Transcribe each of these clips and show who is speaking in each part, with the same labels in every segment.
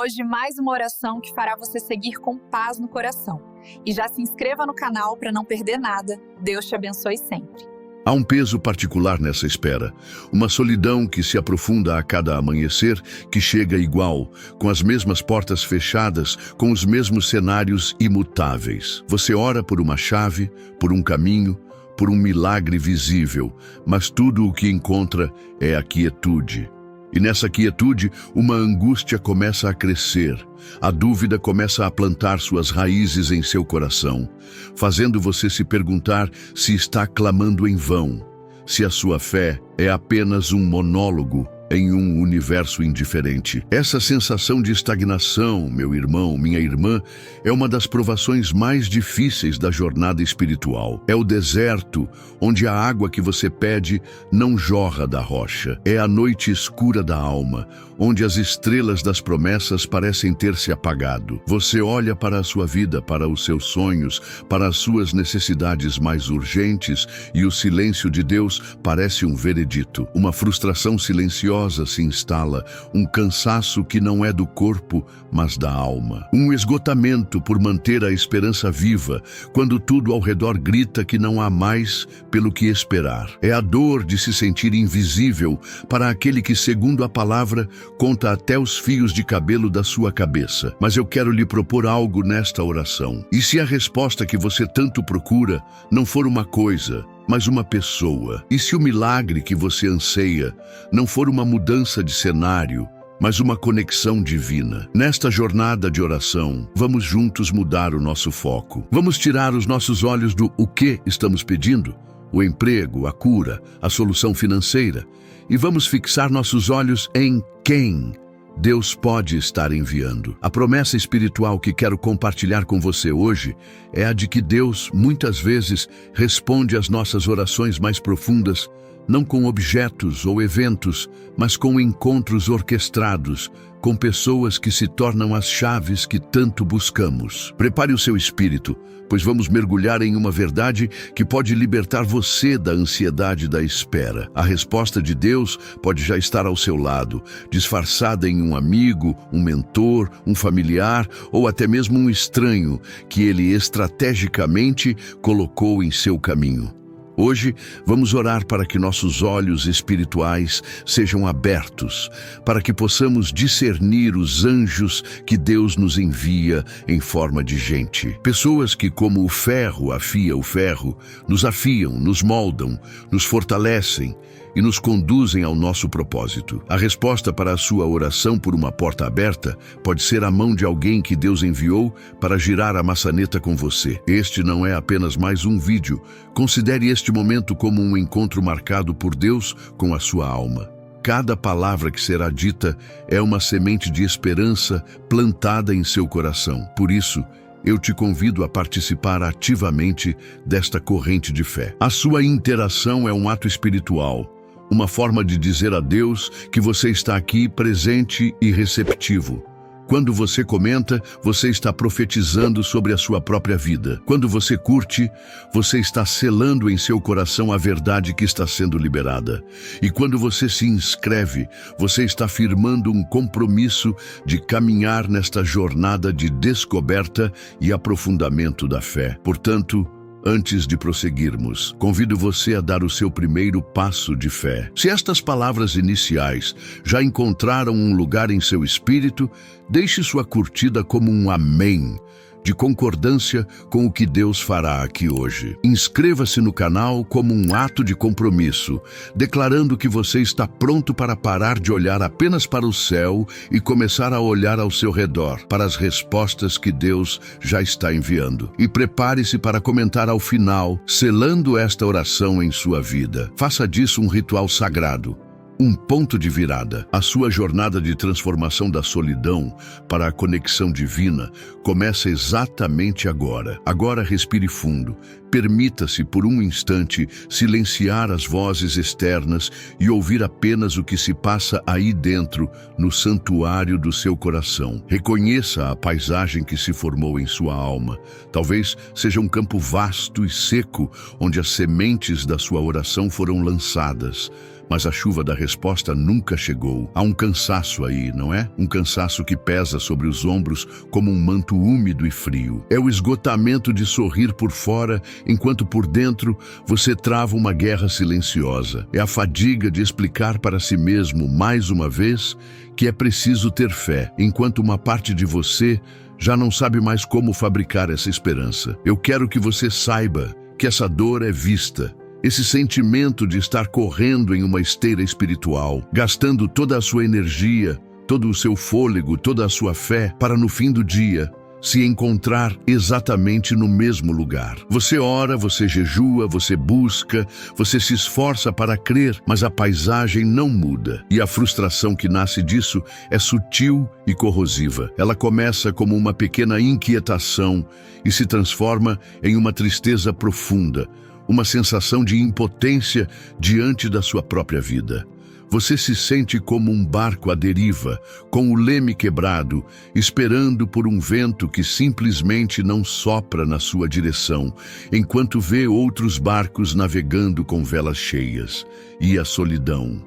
Speaker 1: Hoje mais uma oração que fará você seguir com paz no coração. E já se inscreva no canal para não perder nada. Deus te abençoe sempre.
Speaker 2: Há um peso particular nessa espera, uma solidão que se aprofunda a cada amanhecer, que chega igual, com as mesmas portas fechadas, com os mesmos cenários imutáveis. Você ora por uma chave, por um caminho, por um milagre visível, mas tudo o que encontra é a quietude. E nessa quietude, uma angústia começa a crescer, a dúvida começa a plantar suas raízes em seu coração, fazendo você se perguntar se está clamando em vão, se a sua fé é apenas um monólogo em um universo indiferente. Essa sensação de estagnação, meu irmão, minha irmã, é uma das provações mais difíceis da jornada espiritual. É o deserto onde a água que você pede não jorra da rocha. É a noite escura da alma, onde as estrelas das promessas parecem ter se apagado. Você olha para a sua vida, para os seus sonhos, para as suas necessidades mais urgentes, e o silêncio de Deus parece um veredito. Uma frustração silenciosa se instala, um cansaço que não é do corpo, mas da alma. Um esgotamento por manter a esperança viva, quando tudo ao redor grita que não há mais pelo que esperar. É a dor de se sentir invisível para aquele que, segundo a palavra, conta até os fios de cabelo da sua cabeça. Mas eu quero lhe propor algo nesta oração. E se a resposta que você tanto procura não for uma coisa, mas uma pessoa? E se o milagre que você anseia não for uma mudança de cenário, mas uma conexão divina? Nesta jornada de oração, vamos juntos mudar o nosso foco. Vamos tirar os nossos olhos do o que estamos pedindo, o emprego, a cura, a solução financeira, e vamos fixar nossos olhos em quem Deus pode estar enviando. A promessa espiritual que quero compartilhar com você hoje é a de que Deus, muitas vezes, responde às nossas orações mais profundas, não com objetos ou eventos, mas com encontros orquestrados, com pessoas que se tornam as chaves que tanto buscamos. Prepare o seu espírito, pois vamos mergulhar em uma verdade que pode libertar você da ansiedade da espera. A resposta de Deus pode já estar ao seu lado, disfarçada em um amigo, um mentor, um familiar ou até mesmo um estranho que Ele estrategicamente colocou em seu caminho. Hoje, vamos orar para que nossos olhos espirituais sejam abertos, para que possamos discernir os anjos que Deus nos envia em forma de gente. Pessoas que, como o ferro afia o ferro, nos afiam, nos moldam, nos fortalecem e nos conduzem ao nosso propósito. A resposta para a sua oração por uma porta aberta pode ser a mão de alguém que Deus enviou para girar a maçaneta com você. Este não é apenas mais um vídeo. Considere este momento como um encontro marcado por Deus com a sua alma. Cada palavra que será dita é uma semente de esperança plantada em seu coração. Por isso, eu te convido a participar ativamente desta corrente de fé. A sua interação é um ato espiritual, uma forma de dizer a Deus que você está aqui presente e receptivo. Quando você comenta, você está profetizando sobre a sua própria vida. Quando você curte, você está selando em seu coração a verdade que está sendo liberada. E quando você se inscreve, você está firmando um compromisso de caminhar nesta jornada de descoberta e aprofundamento da fé. Portanto, antes de prosseguirmos, convido você a dar o seu primeiro passo de fé. Se estas palavras iniciais já encontraram um lugar em seu espírito, deixe sua curtida como um amém, de concordância com o que Deus fará aqui hoje. Inscreva-se no canal como um ato de compromisso, declarando que você está pronto para parar de olhar apenas para o céu e começar a olhar ao seu redor, para as respostas que Deus já está enviando. E prepare-se para comentar ao final, selando esta oração em sua vida. Faça disso um ritual sagrado, um ponto de virada. A sua jornada de transformação da solidão para a conexão divina começa exatamente agora. Agora respire fundo, Permita-se, por um instante, silenciar as vozes externas e ouvir apenas o que se passa aí dentro, no santuário do seu coração. Reconheça a paisagem que se formou em sua alma. Talvez seja um campo vasto e seco, onde as sementes da sua oração foram lançadas. Mas a chuva da resposta nunca chegou. Há um cansaço aí, não é? Um cansaço que pesa sobre os ombros como um manto úmido e frio. É o esgotamento de sorrir por fora, enquanto por dentro você trava uma guerra silenciosa. É a fadiga de explicar para si mesmo, mais uma vez, que é preciso ter fé, enquanto uma parte de você já não sabe mais como fabricar essa esperança. Eu quero que você saiba que essa dor é vista. Esse sentimento de estar correndo em uma esteira espiritual, gastando toda a sua energia, todo o seu fôlego, toda a sua fé, para no fim do dia se encontrar exatamente no mesmo lugar. Você ora, você jejua, você busca, você se esforça para crer, mas a paisagem não muda. E a frustração que nasce disso é sutil e corrosiva. Ela começa como uma pequena inquietação e se transforma em uma tristeza profunda, uma sensação de impotência diante da sua própria vida. Você se sente como um barco à deriva, com o leme quebrado, esperando por um vento que simplesmente não sopra na sua direção, enquanto vê outros barcos navegando com velas cheias. E a solidão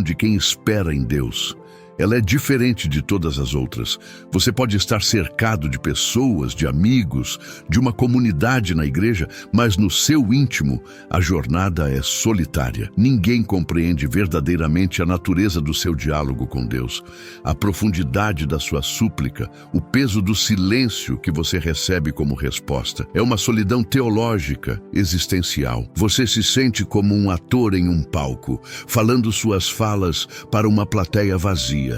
Speaker 2: de quem espera em Deus. Ela é diferente de todas as outras. Você pode estar cercado de pessoas, de amigos, de uma comunidade na igreja, mas no seu íntimo, a jornada é solitária. Ninguém compreende verdadeiramente a natureza do seu diálogo com Deus, a profundidade da sua súplica, o peso do silêncio que você recebe como resposta. É uma solidão teológica, existencial. Você se sente como um ator em um palco, falando suas falas para uma plateia vazia,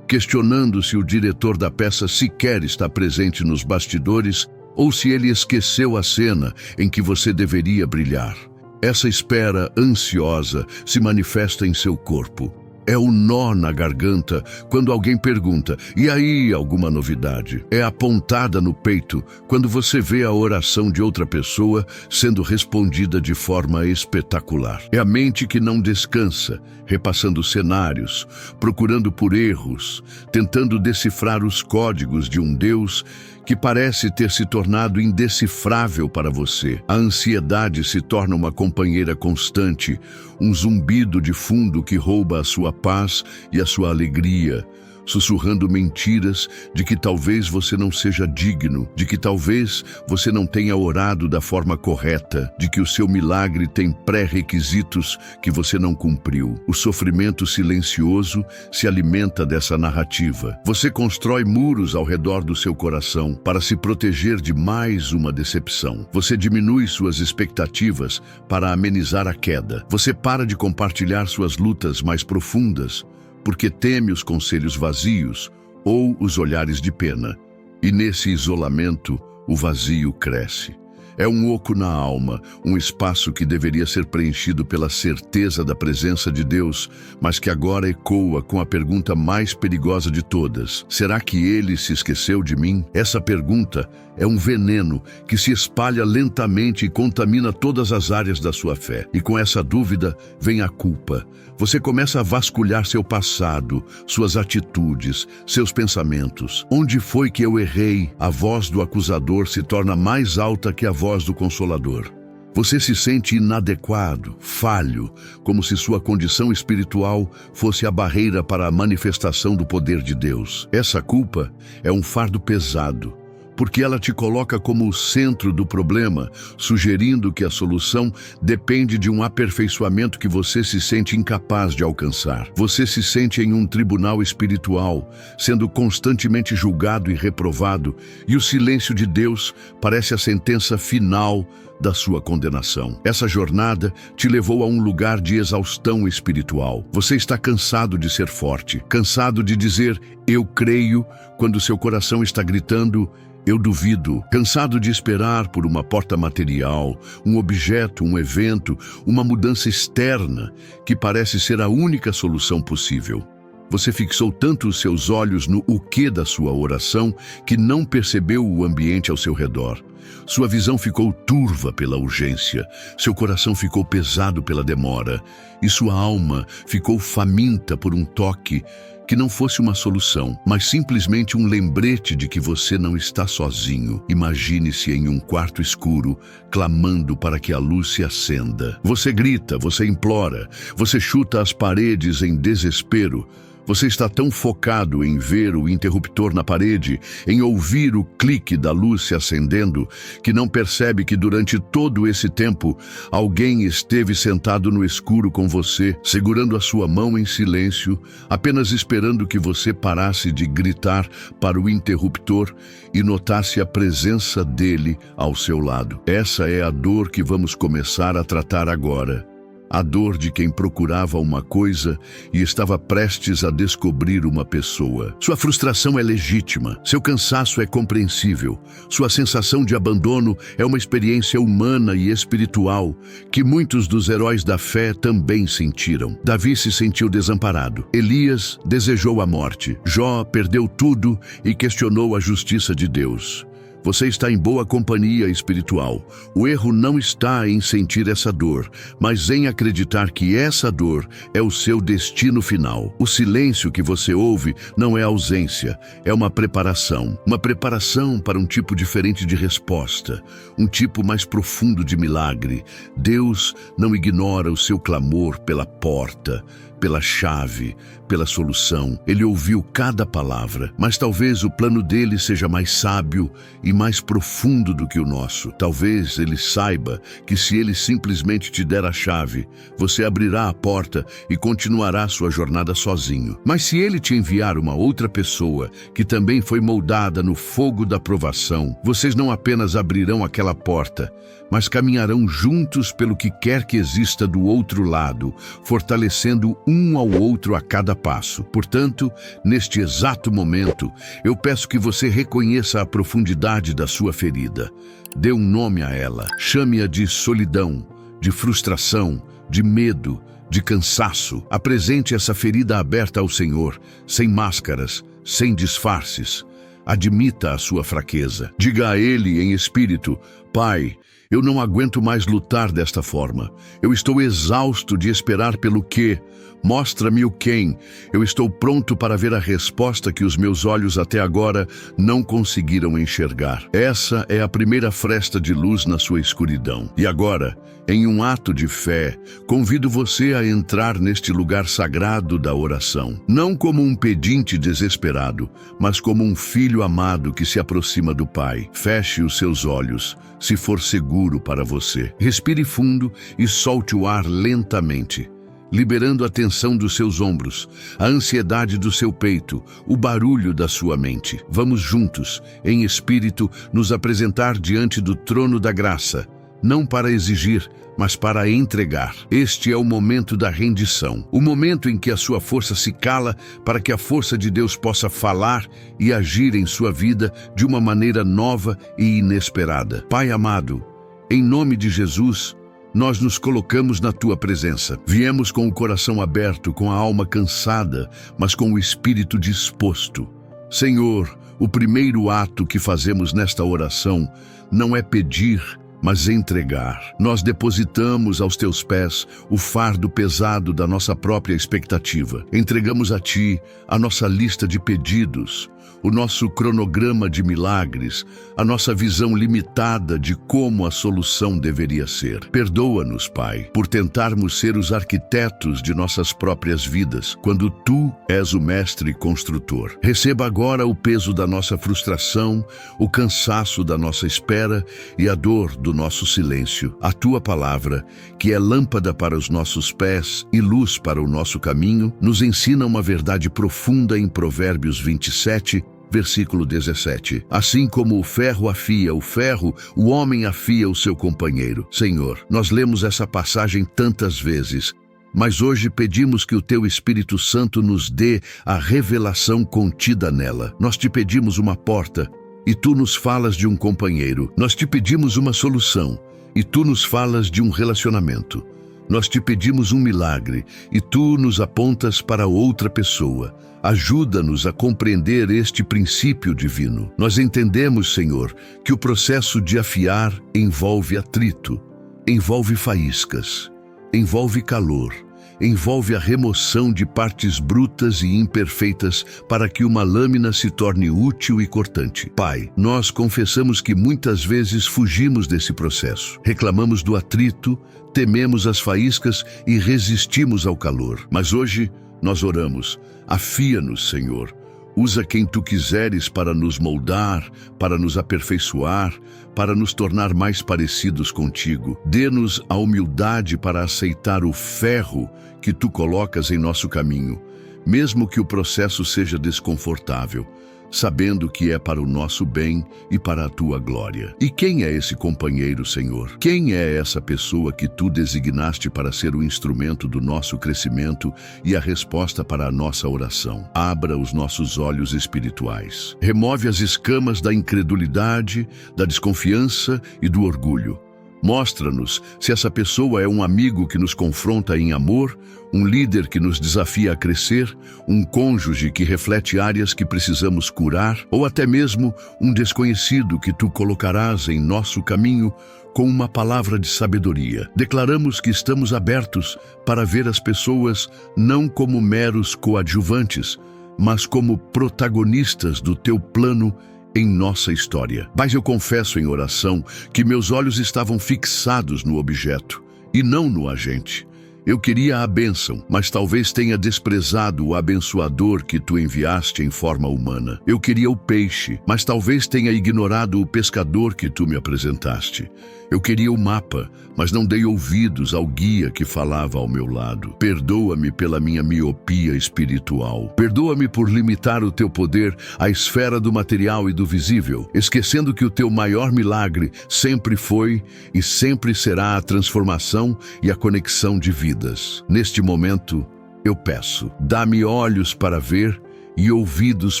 Speaker 2: questionando se o diretor da peça sequer está presente nos bastidores ou se ele esqueceu a cena em que você deveria brilhar. Essa espera ansiosa se manifesta em seu corpo. É o nó na garganta quando alguém pergunta, e aí, alguma novidade? É a pontada no peito quando você vê a oração de outra pessoa sendo respondida de forma espetacular. É a mente que não descansa, repassando cenários, procurando por erros, tentando decifrar os códigos de um Deus que parece ter se tornado indecifrável para você. A ansiedade se torna uma companheira constante, um zumbido de fundo que rouba a sua paz e a sua alegria, sussurrando mentiras de que talvez você não seja digno, de que talvez você não tenha orado da forma correta, de que o seu milagre tem pré-requisitos que você não cumpriu. O sofrimento silencioso se alimenta dessa narrativa. Você constrói muros ao redor do seu coração para se proteger de mais uma decepção. Você diminui suas expectativas para amenizar a queda. Você para de compartilhar suas lutas mais profundas, porque teme os conselhos vazios ou os olhares de pena. E nesse isolamento, o vazio cresce. É um oco na alma, um espaço que deveria ser preenchido pela certeza da presença de Deus, mas que agora ecoa com a pergunta mais perigosa de todas: será que Ele se esqueceu de mim? Essa pergunta é um veneno que se espalha lentamente e contamina todas as áreas da sua fé. E com essa dúvida vem a culpa. Você começa a vasculhar seu passado, suas atitudes, seus pensamentos. Onde foi que eu errei? A voz do acusador se torna mais alta que a voz do Consolador. Você se sente inadequado, falho, como se sua condição espiritual fosse a barreira para a manifestação do poder de Deus. Essa culpa é um fardo pesado, porque ela te coloca como o centro do problema, sugerindo que a solução depende de um aperfeiçoamento que você se sente incapaz de alcançar. Você se sente em um tribunal espiritual, sendo constantemente julgado e reprovado, e o silêncio de Deus parece a sentença final da sua condenação. Essa jornada te levou a um lugar de exaustão espiritual. Você está cansado de ser forte, cansado de dizer "eu creio", quando seu coração está gritando "eu duvido", cansado de esperar por uma porta material, um objeto, um evento, uma mudança externa que parece ser a única solução possível. Você fixou tanto os seus olhos no o que da sua oração que não percebeu o ambiente ao seu redor. Sua visão ficou turva pela urgência, seu coração ficou pesado pela demora, e sua alma ficou faminta por um toque que não fosse uma solução, mas simplesmente um lembrete de que você não está sozinho. Imagine-se em um quarto escuro, clamando para que a luz se acenda. Você grita, você implora, você chuta as paredes em desespero. Você está tão focado em ver o interruptor na parede, em ouvir o clique da luz se acendendo, que não percebe que durante todo esse tempo alguém esteve sentado no escuro com você, segurando a sua mão em silêncio, apenas esperando que você parasse de gritar para o interruptor e notasse a presença dele ao seu lado. Essa é a dor que vamos começar a tratar agora. A dor de quem procurava uma coisa e estava prestes a descobrir uma pessoa. Sua frustração é legítima, seu cansaço é compreensível, sua sensação de abandono é uma experiência humana e espiritual que muitos dos heróis da fé também sentiram. Davi se sentiu desamparado. Elias desejou a morte. Jó perdeu tudo e questionou a justiça de Deus. Você está em boa companhia espiritual. O erro não está em sentir essa dor, mas em acreditar que essa dor é o seu destino final. O silêncio que você ouve não é ausência, é uma preparação. Uma preparação para um tipo diferente de resposta, um tipo mais profundo de milagre. Deus não ignora o seu clamor pela porta, pela chave, pela solução. Ele ouviu cada palavra, mas talvez o plano dele seja mais sábio e mais profundo do que o nosso. Talvez ele saiba que se ele simplesmente te der a chave, você abrirá a porta e continuará sua jornada sozinho. Mas se ele te enviar uma outra pessoa que também foi moldada no fogo da provação, vocês não apenas abrirão aquela porta, mas caminharão juntos pelo que quer que exista do outro lado, fortalecendo um ao outro a cada passo. Portanto, neste exato momento, eu peço que você reconheça a profundidade da sua ferida. Dê um nome a ela. Chame-a de solidão, de frustração, de medo, de cansaço. Apresente essa ferida aberta ao Senhor, sem máscaras, sem disfarces. Admita a sua fraqueza. Diga a Ele em espírito: Pai, eu não aguento mais lutar desta forma. Eu estou exausto de esperar pelo quê. Mostra-me o quem. Eu estou pronto para ver a resposta que os meus olhos até agora não conseguiram enxergar. Essa é a primeira fresta de luz na sua escuridão. E agora, em um ato de fé, convido você a entrar neste lugar sagrado da oração. Não como um pedinte desesperado, mas como um filho amado que se aproxima do Pai. Feche os seus olhos, se for seguro para você. Respire fundo e solte o ar lentamente, liberando a tensão dos seus ombros, a ansiedade do seu peito, o barulho da sua mente. Vamos juntos, em espírito, nos apresentar diante do trono da graça, não para exigir, mas para entregar. Este é o momento da rendição, o momento em que a sua força se cala para que a força de Deus possa falar e agir em sua vida de uma maneira nova e inesperada. Pai amado, em nome de Jesus, nós nos colocamos na Tua presença. Viemos com o coração aberto, com a alma cansada, mas com o espírito disposto. Senhor, o primeiro ato que fazemos nesta oração não é pedir, mas entregar. Nós depositamos aos Teus pés o fardo pesado da nossa própria expectativa. Entregamos a Ti a nossa lista de pedidos, o nosso cronograma de milagres, a nossa visão limitada de como a solução deveria ser. Perdoa-nos, Pai, por tentarmos ser os arquitetos de nossas próprias vidas, quando Tu és o mestre construtor. Receba agora o peso da nossa frustração, o cansaço da nossa espera e a dor do nosso silêncio. A Tua palavra, que é lâmpada para os nossos pés e luz para o nosso caminho, nos ensina uma verdade profunda em Provérbios 27, versículo 17. Assim como o ferro afia o ferro, o homem afia o seu companheiro. Senhor, nós lemos essa passagem tantas vezes, mas hoje pedimos que o Teu Espírito Santo nos dê a revelação contida nela. Nós te pedimos uma porta e Tu nos falas de um companheiro. Nós te pedimos uma solução e Tu nos falas de um relacionamento. Nós te pedimos um milagre e tu nos apontas para outra pessoa. Ajuda-nos a compreender este princípio divino. Nós entendemos, Senhor, que o processo de afiar envolve atrito, envolve faíscas, envolve calor, envolve a remoção de partes brutas e imperfeitas para que uma lâmina se torne útil e cortante. Pai, nós confessamos que muitas vezes fugimos desse processo. Reclamamos do atrito, tememos as faíscas e resistimos ao calor. Mas hoje nós oramos. Afia-nos, Senhor. Usa quem tu quiseres para nos moldar, para nos aperfeiçoar, para nos tornar mais parecidos contigo. Dê-nos a humildade para aceitar o ferro que tu colocas em nosso caminho, mesmo que o processo seja desconfortável, sabendo que é para o nosso bem e para a tua glória. E quem é esse companheiro, Senhor? Quem é essa pessoa que tu designaste para ser o instrumento do nosso crescimento e a resposta para a nossa oração? Abra os nossos olhos espirituais. Remove as escamas da incredulidade, da desconfiança e do orgulho. Mostra-nos se essa pessoa é um amigo que nos confronta em amor, um líder que nos desafia a crescer, um cônjuge que reflete áreas que precisamos curar, ou até mesmo um desconhecido que tu colocarás em nosso caminho com uma palavra de sabedoria. Declaramos que estamos abertos para ver as pessoas não como meros coadjuvantes, mas como protagonistas do teu plano em nossa história. Mas eu confesso em oração que meus olhos estavam fixados no objeto e não no agente. Eu queria a bênção, mas talvez tenha desprezado o abençoador que tu enviaste em forma humana. Eu queria o peixe, mas talvez tenha ignorado o pescador que tu me apresentaste. Eu queria o mapa, mas não dei ouvidos ao guia que falava ao meu lado. Perdoa-me pela minha miopia espiritual. Perdoa-me por limitar o teu poder à esfera do material e do visível, esquecendo que o teu maior milagre sempre foi e sempre será a transformação e a conexão de vidas. Neste momento, eu peço, dá-me olhos para ver e ouvidos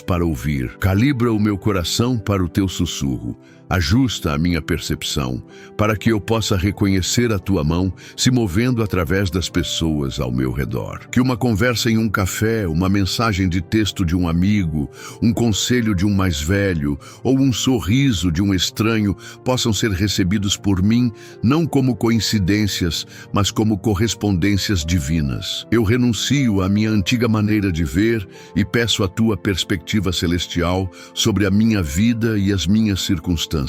Speaker 2: para ouvir. Calibra o meu coração para o teu sussurro. Ajusta a minha percepção, para que eu possa reconhecer a tua mão se movendo através das pessoas ao meu redor. Que uma conversa em um café, uma mensagem de texto de um amigo, um conselho de um mais velho ou um sorriso de um estranho possam ser recebidos por mim não como coincidências, mas como correspondências divinas. Eu renuncio à minha antiga maneira de ver e peço a tua perspectiva celestial sobre a minha vida e as minhas circunstâncias.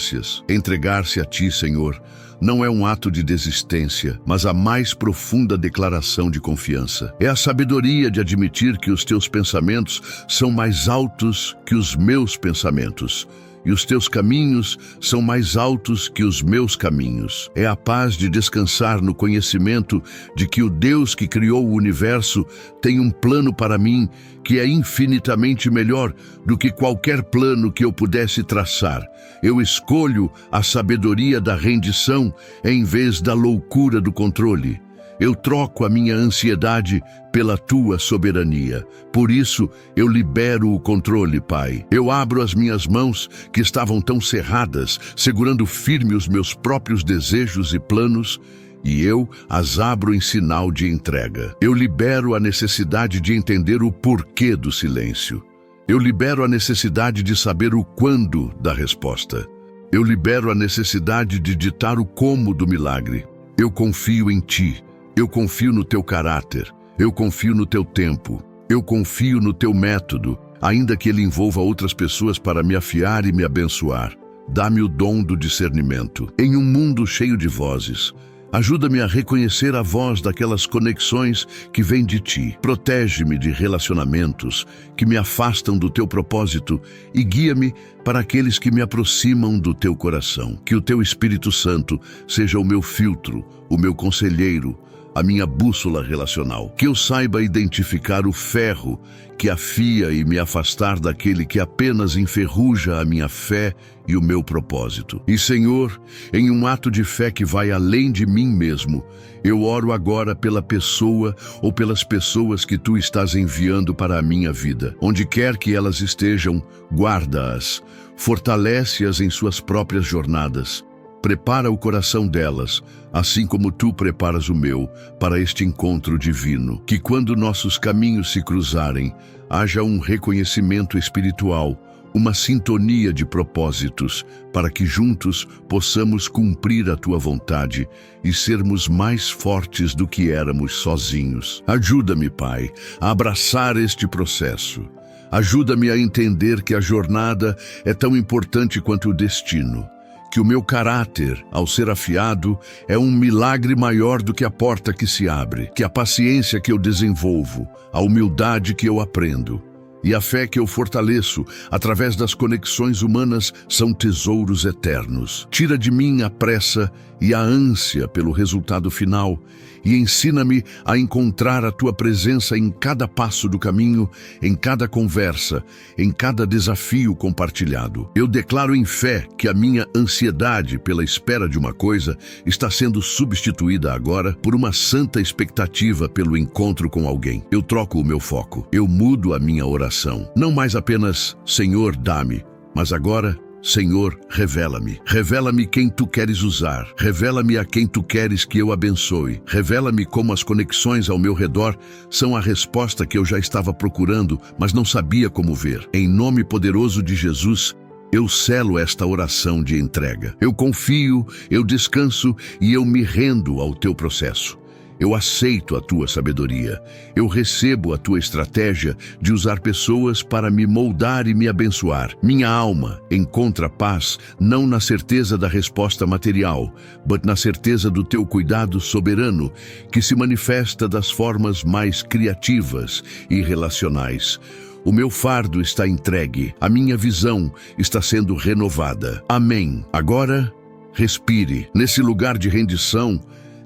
Speaker 2: Entregar-se a ti, Senhor, não é um ato de desistência, mas a mais profunda declaração de confiança. É a sabedoria de admitir que os teus pensamentos são mais altos que os meus pensamentos, e os teus caminhos são mais altos que os meus caminhos. É a paz de descansar no conhecimento de que o Deus que criou o universo tem um plano para mim que é infinitamente melhor do que qualquer plano que eu pudesse traçar. Eu escolho a sabedoria da rendição em vez da loucura do controle. Eu troco a minha ansiedade pela tua soberania. Por isso, eu libero o controle, Pai. Eu abro as minhas mãos que estavam tão cerradas, segurando firme os meus próprios desejos e planos, e eu as abro em sinal de entrega. Eu libero a necessidade de entender o porquê do silêncio. Eu libero a necessidade de saber o quando da resposta. Eu libero a necessidade de ditar o como do milagre. Eu confio em ti. Eu confio no teu caráter, eu confio no teu tempo, eu confio no teu método, ainda que ele envolva outras pessoas para me afiar e me abençoar. Dá-me o dom do discernimento. Em um mundo cheio de vozes, ajuda-me a reconhecer a voz daquelas conexões que vêm de ti. Protege-me de relacionamentos que me afastam do teu propósito e guia-me para aqueles que me aproximam do teu coração. Que o teu Espírito Santo seja o meu filtro, o meu conselheiro, a minha bússola relacional. Que eu saiba identificar o ferro que afia e me afastar daquele que apenas enferruja a minha fé e o meu propósito. E, Senhor, em um ato de fé que vai além de mim mesmo, eu oro agora pela pessoa ou pelas pessoas que tu estás enviando para a minha vida. Onde quer que elas estejam, guarda-as, fortalece-as em suas próprias jornadas. prepara o coração delas, assim como tu preparas o meu, para este encontro divino. Que quando nossos caminhos se cruzarem, haja um reconhecimento espiritual, uma sintonia de propósitos, para que juntos possamos cumprir a tua vontade e sermos mais fortes do que éramos sozinhos. Ajuda-me, Pai, a abraçar este processo. Ajuda-me a entender que a jornada é tão importante quanto o destino, que o meu caráter, ao ser afiado, é um milagre maior do que a porta que se abre, que a paciência que eu desenvolvo, a humildade que eu aprendo e a fé que eu fortaleço através das conexões humanas são tesouros eternos. Tira de mim a pressa e a ânsia pelo resultado final e ensina-me a encontrar a tua presença em cada passo do caminho, em cada conversa, em cada desafio compartilhado. Eu declaro em fé que a minha ansiedade pela espera de uma coisa está sendo substituída agora por uma santa expectativa pelo encontro com alguém. Eu troco o meu foco, eu mudo a minha oração. Não mais apenas, Senhor, dá-me, mas agora, Senhor, revela-me. Revela-me quem tu queres usar. Revela-me a quem tu queres que eu abençoe. Revela-me como as conexões ao meu redor são a resposta que eu já estava procurando, mas não sabia como ver. Em nome poderoso de Jesus, eu selo esta oração de entrega. Eu confio, eu descanso e eu me rendo ao teu processo. Eu aceito a tua sabedoria. Eu recebo a tua estratégia de usar pessoas para me moldar e me abençoar. Minha alma encontra paz não na certeza da resposta material, mas na certeza do teu cuidado soberano, que se manifesta das formas mais criativas e relacionais. O meu fardo está entregue, a minha visão está sendo renovada. Amém. Agora, respire. Nesse lugar de rendição,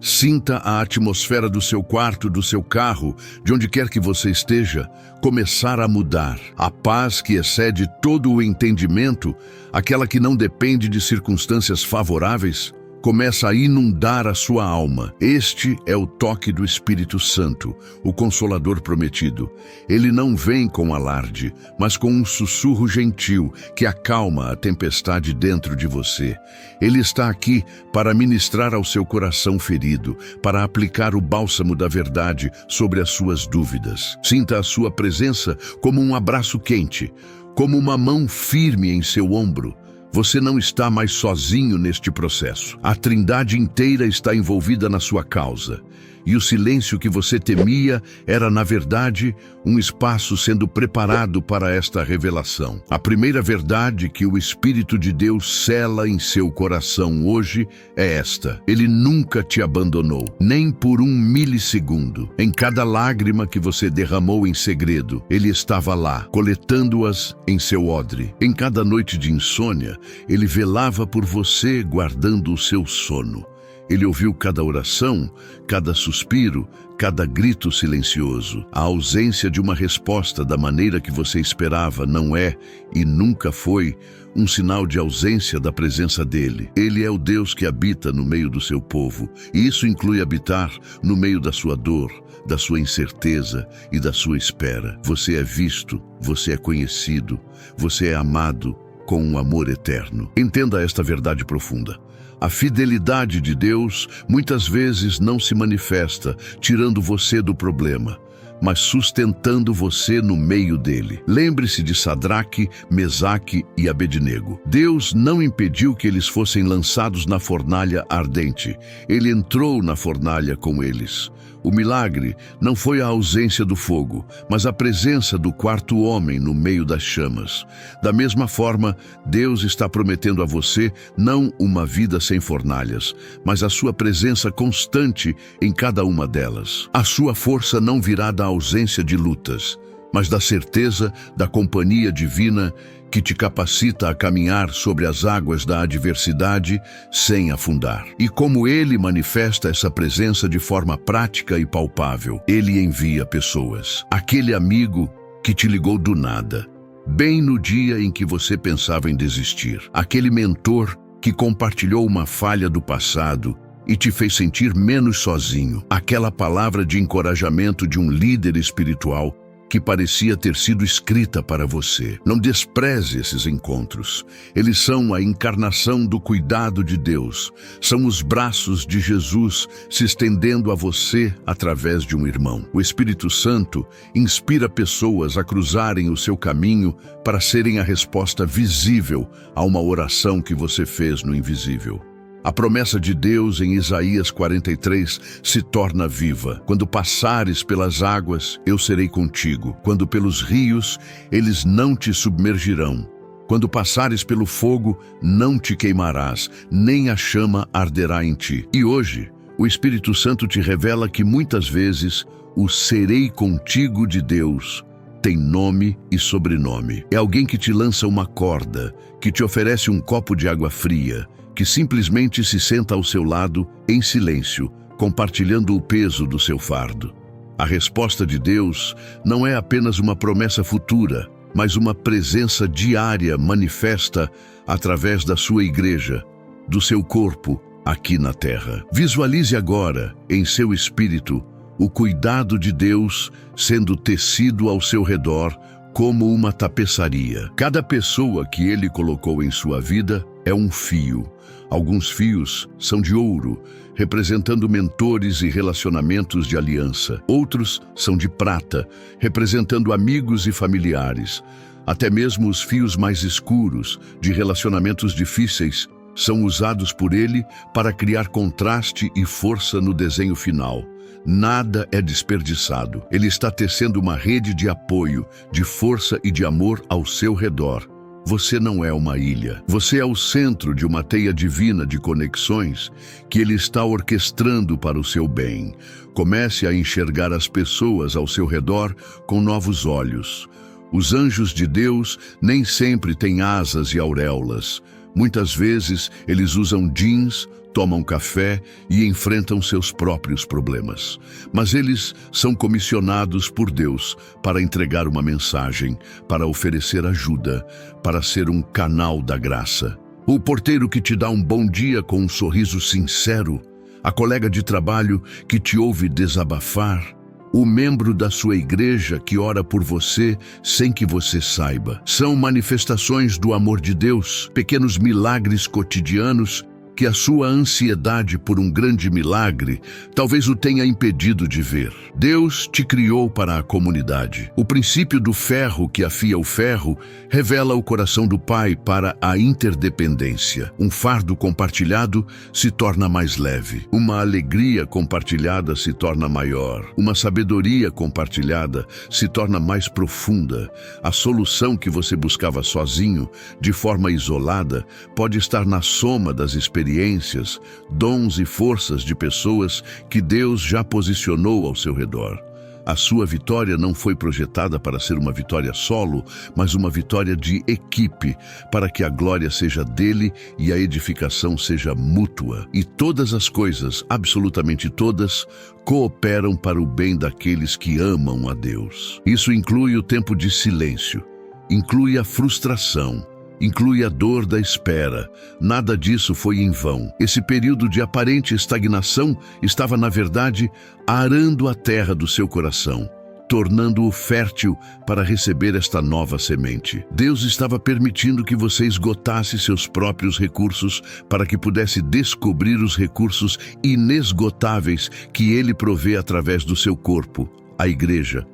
Speaker 2: sinta a atmosfera do seu quarto, do seu carro, de onde quer que você esteja, começar a mudar. A paz que excede todo o entendimento, aquela que não depende de circunstâncias favoráveis, começa a inundar a sua alma. Este é o toque do Espírito Santo, o Consolador prometido. Ele não vem com alarde, mas com um sussurro gentil que acalma a tempestade dentro de você. Ele está aqui para ministrar ao seu coração ferido, para aplicar o bálsamo da verdade sobre as suas dúvidas. Sinta a sua presença como um abraço quente, como uma mão firme em seu ombro. Você não está mais sozinho neste processo. A Trindade inteira está envolvida na sua causa. E o silêncio que você temia era, na verdade, um espaço sendo preparado para esta revelação. A primeira verdade que o Espírito de Deus sela em seu coração hoje é esta: Ele nunca te abandonou, nem por um milissegundo. Em cada lágrima que você derramou em segredo, Ele estava lá, coletando-as em seu odre. Em cada noite de insônia, Ele velava por você, guardando o seu sono. Ele ouviu cada oração, cada suspiro, cada grito silencioso. A ausência de uma resposta da maneira que você esperava não é, e nunca foi, um sinal de ausência da presença dele. Ele é o Deus que habita no meio do seu povo, e isso inclui habitar no meio da sua dor, da sua incerteza e da sua espera. Você é visto, você é conhecido, você é amado com um amor eterno. Entenda esta verdade profunda. A fidelidade de Deus muitas vezes não se manifesta tirando você do problema, mas sustentando você no meio dele. Lembre-se de Sadraque, Mesaque e Abednego. Deus não impediu que eles fossem lançados na fornalha ardente. Ele entrou na fornalha com eles. O milagre não foi a ausência do fogo, mas a presença do quarto homem no meio das chamas. Da mesma forma, Deus está prometendo a você não uma vida sem fornalhas, mas a sua presença constante em cada uma delas. A sua força não virá da ausência de lutas, mas da certeza da companhia divina que te capacita a caminhar sobre as águas da adversidade sem afundar. E como Ele manifesta essa presença de forma prática e palpável, Ele envia pessoas. Aquele amigo que te ligou do nada, bem no dia em que você pensava em desistir. Aquele mentor que compartilhou uma falha do passado e te fez sentir menos sozinho. Aquela palavra de encorajamento de um líder espiritual que parecia ter sido escrita para você. Não despreze esses encontros. Eles são a encarnação do cuidado de Deus. São os braços de Jesus se estendendo a você através de um irmão. O Espírito Santo inspira pessoas a cruzarem o seu caminho para serem a resposta visível a uma oração que você fez no invisível. A promessa de Deus em Isaías 43 se torna viva. Quando passares pelas águas, eu serei contigo. Quando pelos rios, eles não te submergirão. Quando passares pelo fogo, não te queimarás, nem a chama arderá em ti. E hoje, o Espírito Santo te revela que muitas vezes o serei contigo de Deus tem nome e sobrenome. É alguém que te lança uma corda, que te oferece um copo de água fria, que simplesmente se senta ao seu lado em silêncio, compartilhando o peso do seu fardo. A resposta de Deus não é apenas uma promessa futura, mas uma presença diária manifesta através da sua igreja, do seu corpo aqui na terra. Visualize agora, em seu espírito, o cuidado de Deus sendo tecido ao seu redor como uma tapeçaria. Cada pessoa que Ele colocou em sua vida é um fio. Alguns fios são de ouro, representando mentores e relacionamentos de aliança. Outros são de prata, representando amigos e familiares. Até mesmo os fios mais escuros, de relacionamentos difíceis, são usados por Ele para criar contraste e força no desenho final. Nada é desperdiçado. Ele está tecendo uma rede de apoio, de força e de amor ao seu redor. Você não é uma ilha. Você é o centro de uma teia divina de conexões que Ele está orquestrando para o seu bem. Comece a enxergar as pessoas ao seu redor com novos olhos. Os anjos de Deus nem sempre têm asas e auréolas. Muitas vezes eles usam jeans, tomam café e enfrentam seus próprios problemas. Mas eles são comissionados por Deus para entregar uma mensagem, para oferecer ajuda, para ser um canal da graça. O porteiro que te dá um bom dia com um sorriso sincero, a colega de trabalho que te ouve desabafar, o membro da sua igreja que ora por você sem que você saiba. São manifestações do amor de Deus, pequenos milagres cotidianos que a sua ansiedade por um grande milagre talvez o tenha impedido de ver. Deus te criou para a comunidade. O princípio do ferro que afia o ferro revela o coração do Pai para a interdependência. Um fardo compartilhado se torna mais leve. Uma alegria compartilhada se torna maior. Uma sabedoria compartilhada se torna mais profunda. A solução que você buscava sozinho, de forma isolada, pode estar na soma das experiências, dons e forças de pessoas que Deus já posicionou ao seu redor. A sua vitória não foi projetada para ser uma vitória solo, mas uma vitória de equipe, para que a glória seja dele e a edificação seja mútua. E todas as coisas, absolutamente todas, cooperam para o bem daqueles que amam a Deus. Isso inclui o tempo de silêncio, inclui a frustração, inclui a dor da espera. Nada disso foi em vão. Esse período de aparente estagnação estava, na verdade, arando a terra do seu coração, tornando-o fértil para receber esta nova semente. Deus estava permitindo que você esgotasse seus próprios recursos para que pudesse descobrir os recursos inesgotáveis que Ele provê através do seu corpo, a igreja,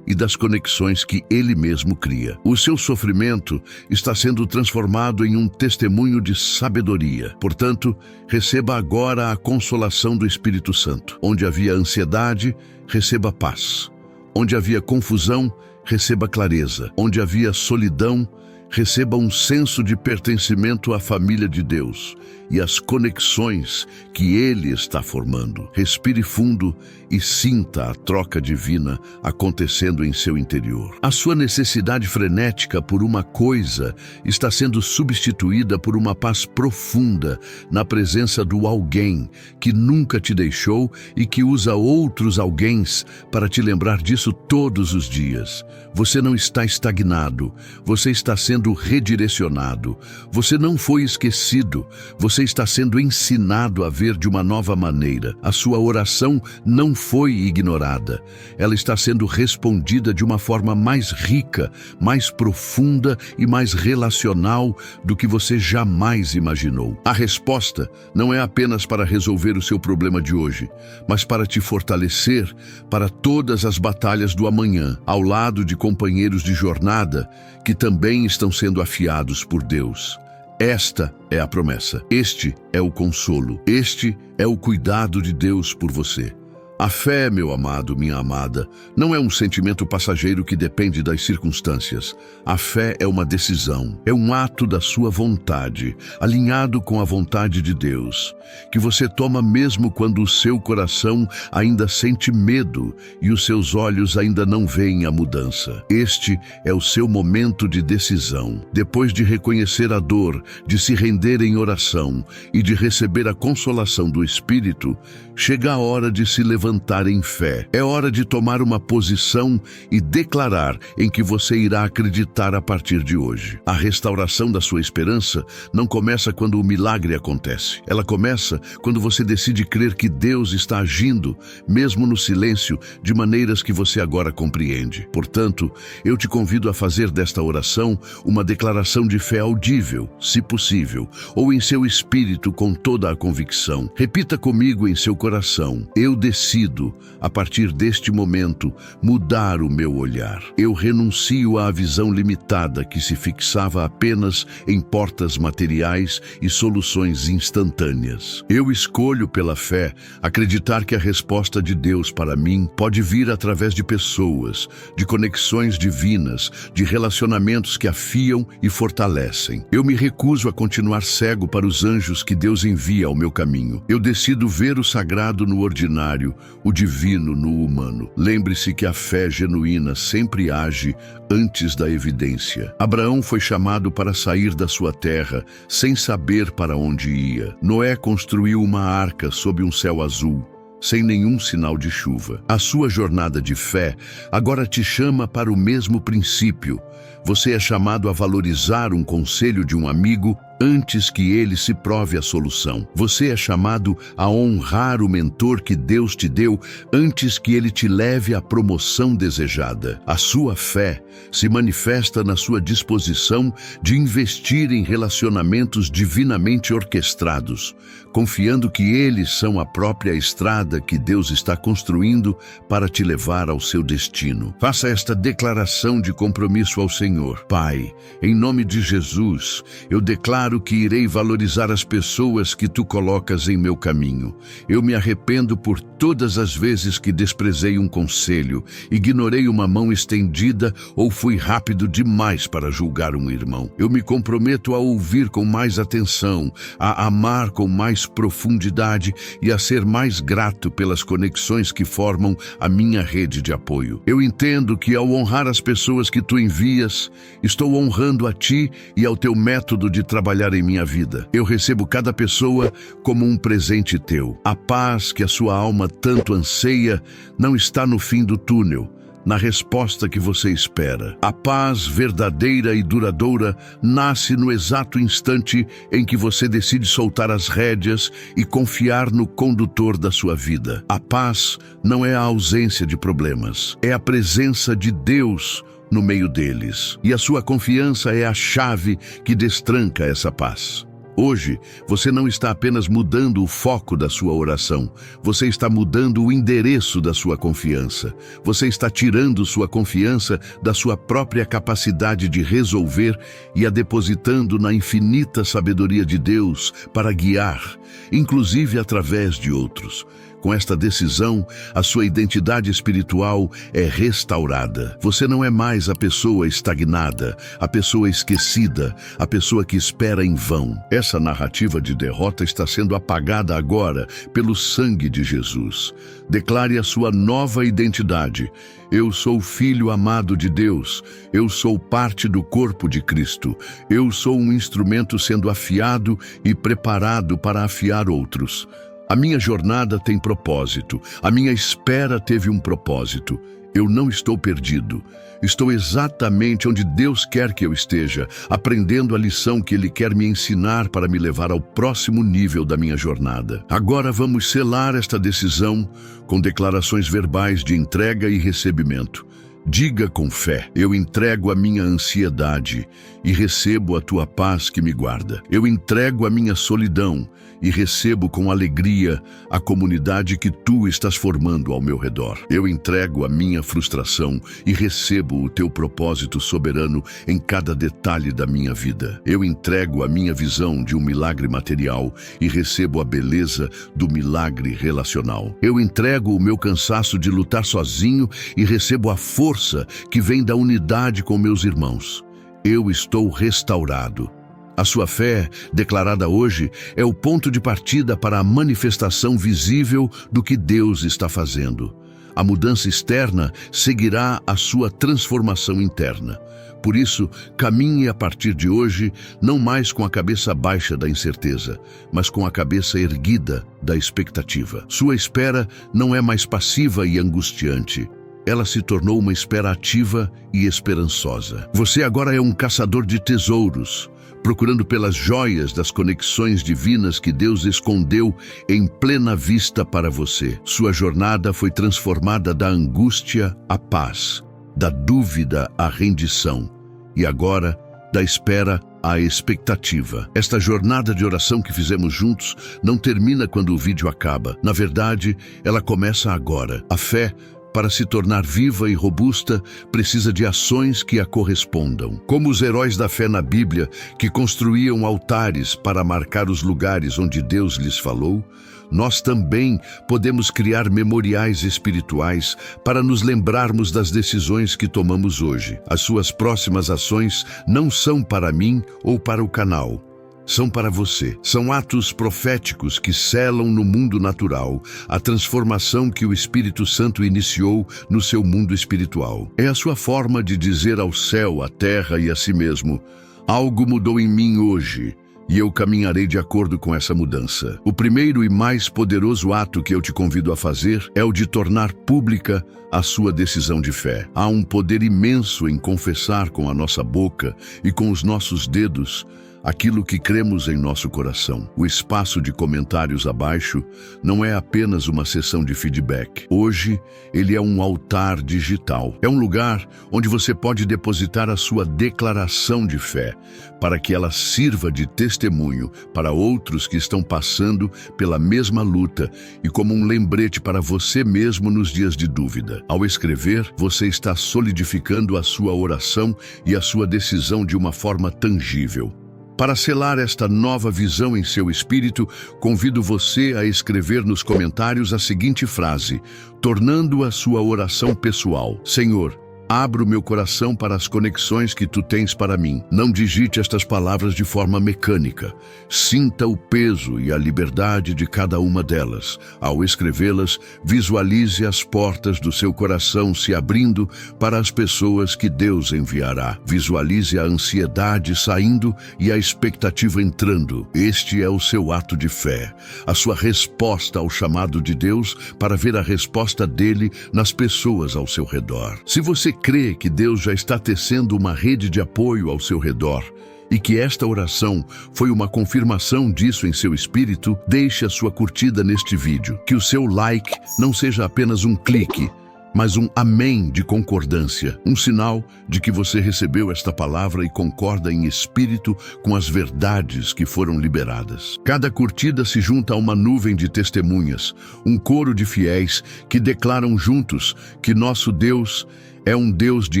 Speaker 2: e das conexões que Ele mesmo cria. O seu sofrimento está sendo transformado em um testemunho de sabedoria. Portanto, receba agora a consolação do Espírito Santo. Onde havia ansiedade, receba paz. Onde havia confusão, receba clareza. Onde havia solidão, receba um senso de pertencimento à família de Deus e as conexões que Ele está formando. Respire fundo e sinta a troca divina acontecendo em seu interior. A sua necessidade frenética por uma coisa está sendo substituída por uma paz profunda na presença do alguém que nunca te deixou e que usa outros alguéns para te lembrar disso todos os dias. Você não está estagnado, você está sendo sendo redirecionado. Você não foi esquecido. Você está sendo ensinado a ver de uma nova maneira. A sua oração não foi ignorada. Ela está sendo respondida de uma forma mais rica, mais profunda e mais relacional do que você jamais imaginou. A resposta não é apenas para resolver o seu problema de hoje, mas para te fortalecer para todas as batalhas do amanhã, ao lado de companheiros de jornada que também estão sendo afiados por Deus. Esta é a promessa. Este é o consolo. Este é o cuidado de Deus por você. A fé, meu amado, minha amada, não é um sentimento passageiro que depende das circunstâncias. A fé é uma decisão, é um ato da sua vontade, alinhado com a vontade de Deus, que você toma mesmo quando o seu coração ainda sente medo e os seus olhos ainda não veem a mudança. Este é o seu momento de decisão. Depois de reconhecer a dor, de se render em oração e de receber a consolação do Espírito, chega a hora de se levantar em fé. É hora de tomar uma posição e declarar em que você irá acreditar a partir de hoje. A restauração da sua esperança não começa quando o milagre acontece. Ela começa quando você decide crer que Deus está agindo, mesmo no silêncio, de maneiras que você agora compreende. Portanto, eu te convido a fazer desta oração uma declaração de fé audível, se possível, ou em seu espírito com toda a convicção. Repita comigo em seu coração: eu decido, a partir deste momento, mudar o meu olhar. Eu renuncio à visão limitada que se fixava apenas em portas materiais e soluções instantâneas. Eu escolho, pela fé, acreditar que a resposta de Deus para mim pode vir através de pessoas, de conexões divinas, de relacionamentos que afiam e fortalecem. Eu me recuso a continuar cego para os anjos que Deus envia ao meu caminho. Eu decido ver o sagrado no ordinário, o divino no humano. Lembre-se que a fé genuína sempre age antes da evidência. Abraão foi chamado para sair da sua terra sem saber para onde ia. Noé construiu uma arca sob um céu azul, sem nenhum sinal de chuva. A sua jornada de fé agora te chama para o mesmo princípio. Você é chamado a valorizar um conselho de um amigo antes que ele se prove a solução. Você é chamado a honrar o mentor que Deus te deu antes que ele te leve à promoção desejada. A sua fé se manifesta na sua disposição de investir em relacionamentos divinamente orquestrados, confiando que eles são a própria estrada que Deus está construindo para te levar ao seu destino. Faça esta declaração de compromisso ao Senhor. Pai, em nome de Jesus, eu declaro que irei valorizar as pessoas que tu colocas em meu caminho. Eu me arrependo por todas as vezes que desprezei um conselho, ignorei uma mão estendida ou fui rápido demais para julgar um irmão. Eu me comprometo a ouvir com mais atenção, a amar com mais profundidade e a ser mais grato pelas conexões que formam a minha rede de apoio. Eu entendo que ao honrar as pessoas que tu envias, estou honrando a ti e ao teu método de trabalhar em minha vida. Eu recebo cada pessoa como um presente teu. A paz que a sua alma tanto anseia não está no fim do túnel, na resposta que você espera. A paz verdadeira e duradoura nasce no exato instante em que você decide soltar as rédeas e confiar no condutor da sua vida. A paz não é a ausência de problemas, é a presença de Deus no meio deles. E a sua confiança é a chave que destranca essa paz. Hoje, você não está apenas mudando o foco da sua oração, você está mudando o endereço da sua confiança. Você está tirando sua confiança da sua própria capacidade de resolver e a depositando na infinita sabedoria de Deus para guiar, inclusive através de outros. Com esta decisão, a sua identidade espiritual é restaurada. Você não é mais a pessoa estagnada, a pessoa esquecida, a pessoa que espera em vão. Essa narrativa de derrota está sendo apagada agora pelo sangue de Jesus. Declare a sua nova identidade. Eu sou filho amado de Deus. Eu sou parte do corpo de Cristo. Eu sou um instrumento sendo afiado e preparado para afiar outros. A minha jornada tem propósito. A minha espera teve um propósito. Eu não estou perdido. Estou exatamente onde Deus quer que eu esteja, aprendendo a lição que Ele quer me ensinar para me levar ao próximo nível da minha jornada. Agora vamos selar esta decisão com declarações verbais de entrega e recebimento. Diga com fé: eu entrego a minha ansiedade e recebo a tua paz que me guarda. Eu entrego a minha solidão e recebo com alegria a comunidade que tu estás formando ao meu redor. Eu entrego a minha frustração e recebo o teu propósito soberano em cada detalhe da minha vida. Eu entrego a minha visão de um milagre material e recebo a beleza do milagre relacional. Eu entrego o meu cansaço de lutar sozinho e recebo a força que vem da unidade com meus irmãos. Eu estou restaurado. A sua fé, declarada hoje, é o ponto de partida para a manifestação visível do que Deus está fazendo. A mudança externa seguirá a sua transformação interna. Por isso, caminhe a partir de hoje, não mais com a cabeça baixa da incerteza, mas com a cabeça erguida da expectativa. Sua espera não é mais passiva e angustiante. Ela se tornou uma espera ativa e esperançosa. Você agora é um caçador de tesouros, procurando pelas joias das conexões divinas que Deus escondeu em plena vista para você. Sua jornada foi transformada da angústia à paz, da dúvida à rendição e agora da espera à expectativa. Esta jornada de oração que fizemos juntos não termina quando o vídeo acaba. Na verdade, ela começa agora. A fé, para se tornar viva e robusta, precisa de ações que a correspondam. Como os heróis da fé na Bíblia, que construíam altares para marcar os lugares onde Deus lhes falou, nós também podemos criar memoriais espirituais para nos lembrarmos das decisões que tomamos hoje. As suas próximas ações não são para mim ou para o canal. São para você. São atos proféticos que selam no mundo natural a transformação que o Espírito Santo iniciou no seu mundo espiritual. É a sua forma de dizer ao céu, à terra e a si mesmo: algo mudou em mim hoje, e eu caminharei de acordo com essa mudança. O primeiro e mais poderoso ato que eu te convido a fazer é o de tornar pública a sua decisão de fé. Há um poder imenso em confessar com a nossa boca e com os nossos dedos aquilo que cremos em nosso coração. O espaço de comentários abaixo não é apenas uma sessão de feedback. Hoje, ele é um altar digital. É um lugar onde você pode depositar a sua declaração de fé, para que ela sirva de testemunho para outros que estão passando pela mesma luta e como um lembrete para você mesmo nos dias de dúvida. Ao escrever, você está solidificando a sua oração e a sua decisão de uma forma tangível. Para selar esta nova visão em seu espírito, convido você a escrever nos comentários a seguinte frase, tornando a sua oração pessoal: Senhor, abro meu coração para as conexões que tu tens para mim. Não digite estas palavras de forma mecânica. Sinta o peso e a liberdade de cada uma delas. Ao escrevê-las, visualize as portas do seu coração se abrindo para as pessoas que Deus enviará. Visualize a ansiedade saindo e a expectativa entrando. Este é o seu ato de fé, a sua resposta ao chamado de Deus para ver a resposta dele nas pessoas ao seu redor. Se você crê que Deus já está tecendo uma rede de apoio ao seu redor e que esta oração foi uma confirmação disso em seu espírito, deixe a sua curtida neste vídeo. Que o seu like não seja apenas um clique, mas um amém de concordância, um sinal de que você recebeu esta palavra e concorda em espírito com as verdades que foram liberadas. Cada curtida se junta a uma nuvem de testemunhas, um coro de fiéis que declaram juntos que nosso Deus é um Deus de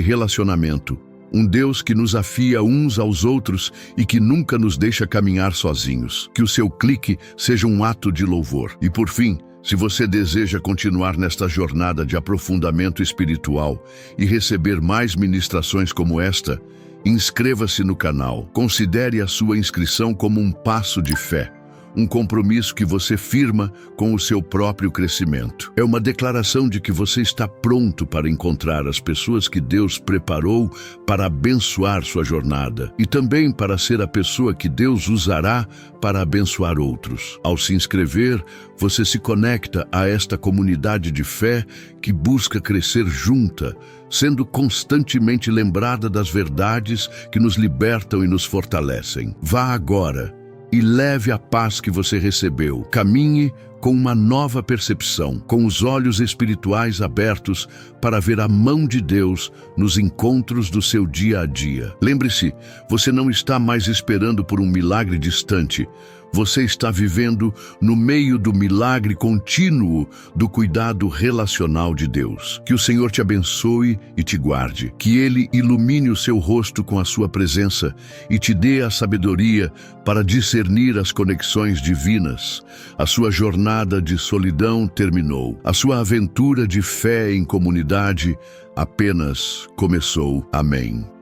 Speaker 2: relacionamento, um Deus que nos afia uns aos outros e que nunca nos deixa caminhar sozinhos. Que o seu clique seja um ato de louvor. E por fim, se você deseja continuar nesta jornada de aprofundamento espiritual e receber mais ministrações como esta, inscreva-se no canal. Considere a sua inscrição como um passo de fé, um compromisso que você firma com o seu próprio crescimento. É uma declaração de que você está pronto para encontrar as pessoas que Deus preparou para abençoar sua jornada e também para ser a pessoa que Deus usará para abençoar outros. Ao se inscrever, você se conecta a esta comunidade de fé que busca crescer junta, sendo constantemente lembrada das verdades que nos libertam e nos fortalecem. Vá agora e leve a paz que você recebeu. Caminhe com uma nova percepção, com os olhos espirituais abertos para ver a mão de Deus nos encontros do seu dia a dia. Lembre-se, você não está mais esperando por um milagre distante. Você está vivendo no meio do milagre contínuo do cuidado relacional de Deus. Que o Senhor te abençoe e te guarde. Que Ele ilumine o seu rosto com a sua presença e te dê a sabedoria para discernir as conexões divinas. A sua jornada de solidão terminou. A sua aventura de fé em comunidade apenas começou. Amém.